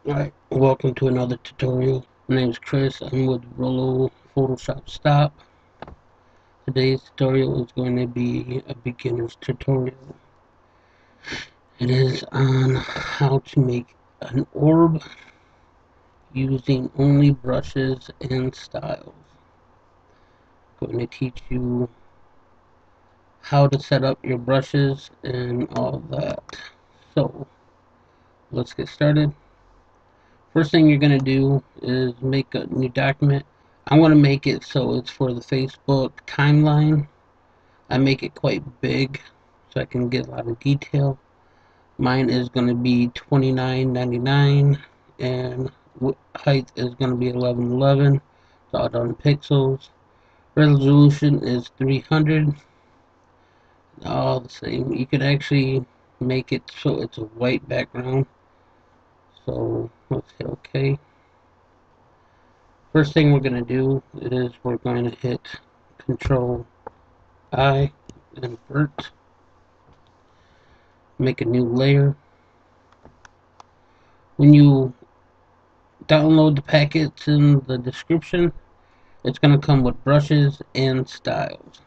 Alright, welcome to another tutorial. My name is Chris. I'm with Rollo Photoshop Stop. Today's tutorial is going to be a beginner's tutorial. It is on how to make an orb using only brushes and styles. I'm going to teach you how to set up your brushes and all that. So, let's get started. First thing you're going to do is make a new document. I'm going to make it so it's for the Facebook timeline. I make it quite big so I can get a lot of detail. Mine is going to be 2999 and height is going to be 1111. It's all done in pixels. Resolution is 300. All the same. You can actually make it so it's a white background. So let's hit OK. First thing we're going to do is we're going to hit Control I, invert, make a new layer. When you download the packets in the description, it's going to come with brushes and styles.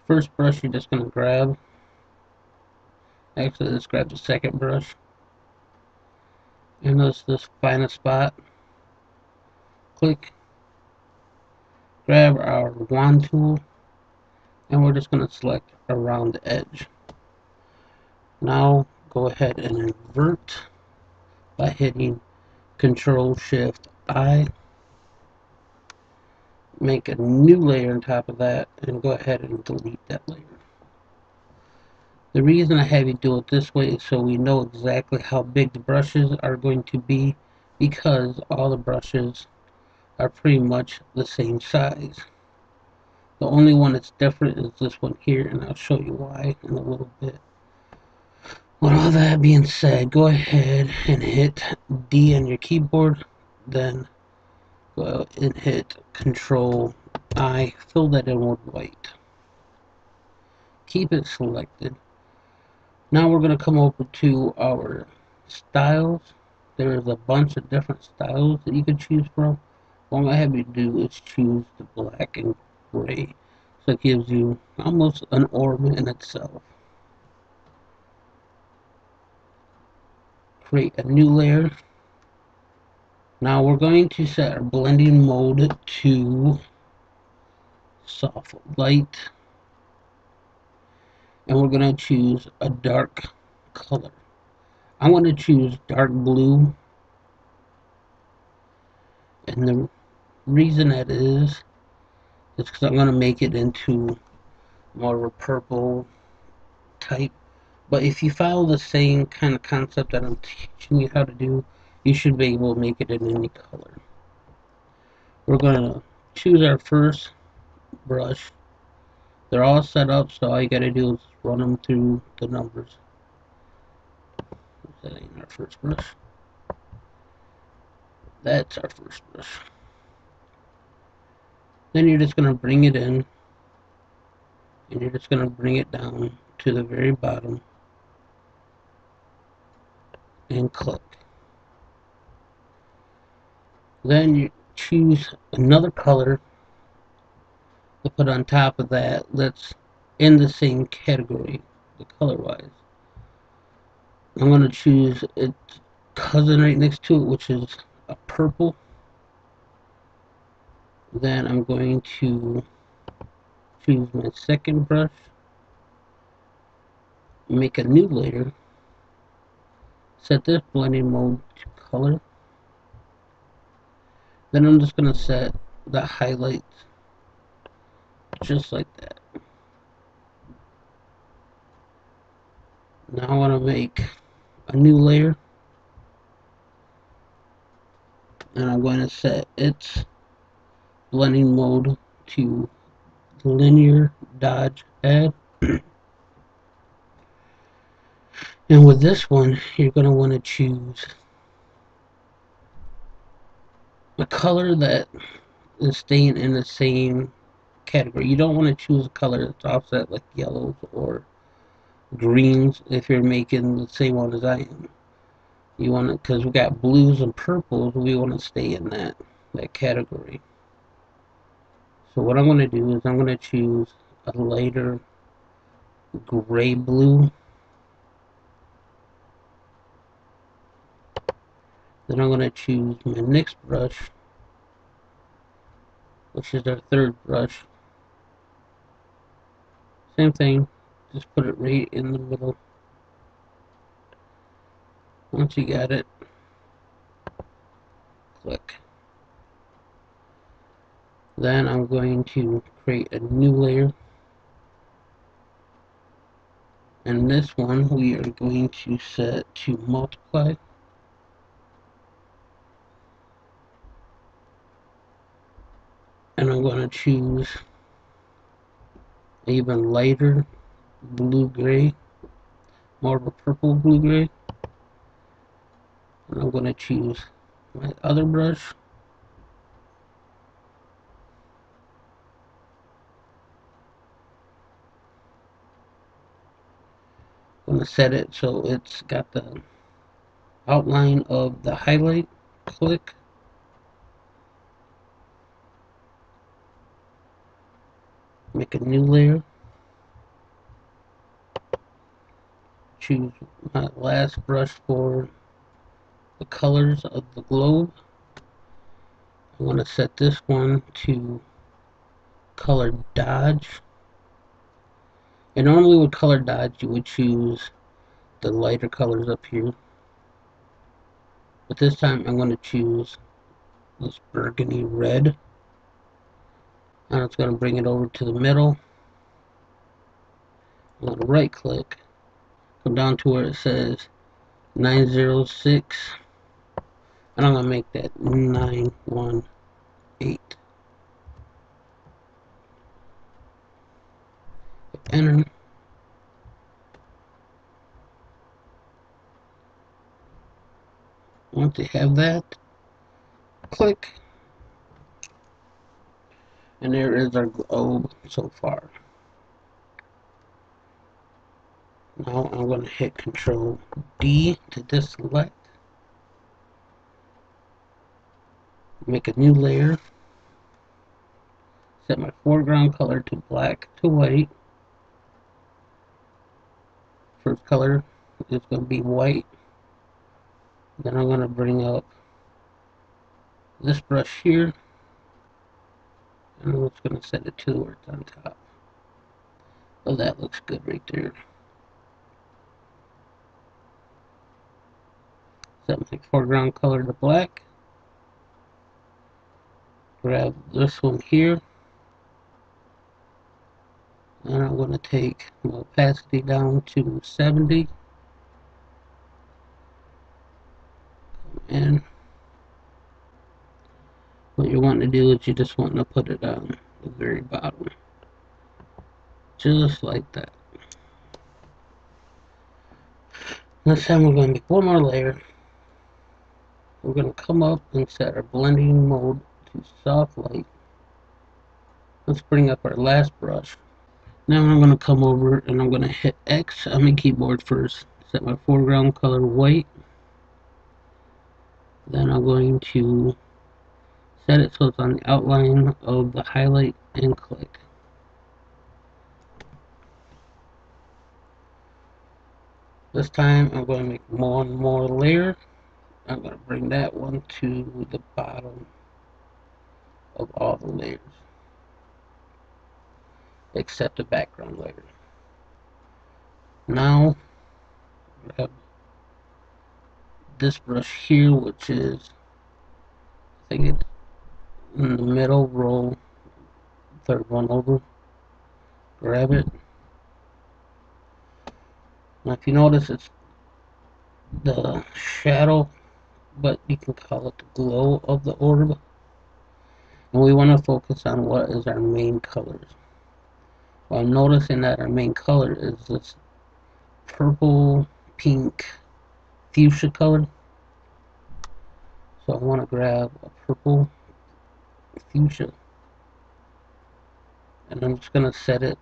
First brush you're just going to grab. Actually, let's grab the second brush. And let's just find a spot. Click. Grab our wand tool. And we're just going to select around the edge. Now go ahead and invert by hitting Control Shift I. Make a new layer on top of that and go ahead and delete that layer. The reason I have you do it this way is so we know exactly how big the brushes are going to be, because all the brushes are pretty much the same size. The only one that's different is this one here, and I'll show you why in a little bit. With all that being said, go ahead and hit D on your keyboard, then go and hit Control I, fill that in with white. Keep it selected. Now we're going to come over to our styles. There's a bunch of different styles that you can choose from. What I have you do is choose the black and gray. So it gives you almost an orb in itself. Create a new layer. Now we're going to set our blending mode to soft light. And we're going to choose a dark color. I want to choose dark blue. And the reason that is because I'm going to make it into more of a purple type. But if you follow the same kind of concept that I'm teaching you how to do, you should be able to make it in any color. We're going to choose our first brush. They're all set up, so all you got to do is run them through the numbers. That ain't our first brush. That's our first brush. Then you're just going to bring it in, and you're just going to bring it down to the very bottom and click. Then you choose another color to put on top of that that's in the same category, the color wise. I'm going to choose its cousin right next to it, which is a purple. Then I'm going to choose my second brush, make a new layer, set this blending mode to color. Then I'm just going to set the highlights just like that. Now I want to make a new layer, and I'm going to set its blending mode to linear dodge add. And with this one, you're going to want to choose a color that is staying in the same category. You don't want to choose a color that's offset like yellows or greens if you're making the same one as I am. You want to, because we got blues and purples, we want to stay in that category. So what I'm going to do is I'm going to choose a lighter gray blue. Then I'm going to choose my next brush, which is our third brush. Same thing, just put it right in the middle. Once you got it, click. Then I'm going to create a new layer. And this one we are going to set to multiply. And I'm going to choose even lighter blue-gray, more of a purple blue-gray. And I'm going to choose my other brush. I'm going to set it so it's got the outline of the highlight. Click. Make a new layer. Choose my last brush for the colors of the globe. I want to set this one to color dodge. And normally with color dodge you would choose the lighter colors up here. But this time I'm going to choose this burgundy red. And it's going to bring it over to the middle. I'm going to right click. Come down to where it says 906. And I'm going to make that 918. Enter. Once you have that, click. And there is our globe so far. Now I'm going to hit Control D to deselect. Make a new layer. Set my foreground color to black to white. First color is going to be white. Then I'm going to bring up this brush here. And I'm just going to set it to where it's on top. Oh, that looks good right there. Set my foreground color to black. Grab this one here. And I'm going to take my opacity down to 70. And what you want to do is you just want to put it on the very bottom. Just like that. This time we're going to make one more layer. We're going to come up and set our blending mode to soft light. Let's bring up our last brush. Now I'm going to come over and I'm going to hit X on my keyboard first. Set my foreground color white. Then I'm going to set it so it's on the outline of the highlight and click. This time I'm going to make one more layer. I'm going to bring that one to the bottom of all the layers, except the background layer. Now, grab this brush here, which is, I think it's in the middle row, third one over. Grab it. Now, if you notice, it's the shadow, but you can call it the glow of the orb. And we want to focus on what is our main colors. Well, I'm noticing that our main color is this purple, pink, fuchsia color. So I want to grab a purple fuchsia. And I'm just going to set it,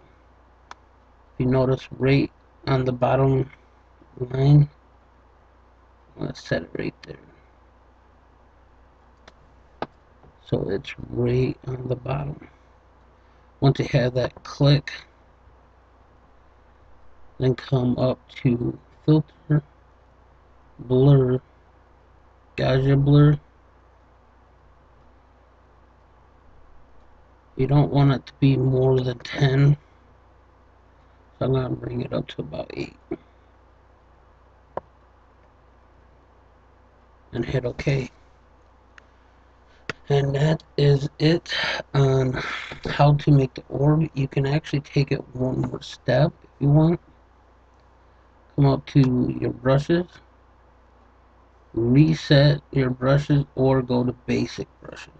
if you notice, right on the bottom line. Let's set it right there. So it's right on the bottom. Once you have that, click, then come up to filter, blur, Gaussian blur. You don't want it to be more than 10, so I'm going to bring it up to about 8. And hit OK. And that is it on how to make the orb. You can actually take it one more step if you want. Come up to your brushes, reset your brushes, or go to basic brushes.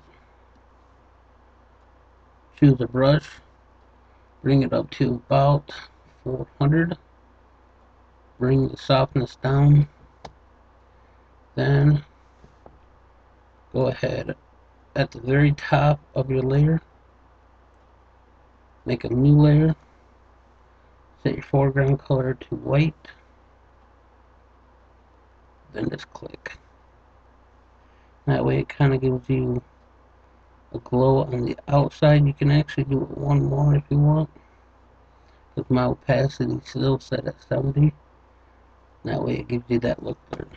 Choose a brush, bring it up to about 400, bring the softness down, then go ahead at the very top of your layer, make a new layer, set your foreground color to white, then just click. That way it kind of gives you a glow on the outside. You can actually do it one more if you want, because my opacity is still set at 70. That way it gives you that look there.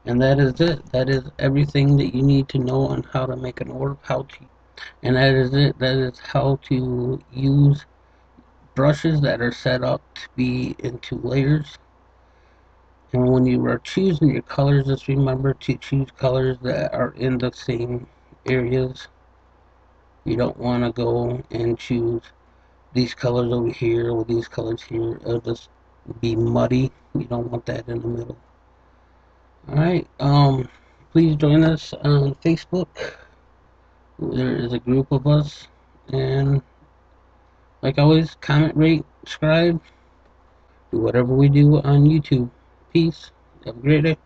And that is it. That is everything that you need to know on how to make an orb, and that is it. That is how to use brushes that are set up to be into layers. And when you are choosing your colors, just remember to choose colors that are in the same areas. You don't want to go and choose these colors over here or these colors here. It'll just be muddy. You don't want that in the middle. Alright, please join us on Facebook. There is a group of us, and like always, comment, rate, subscribe, do whatever we do on YouTube. Peace. Have a great day.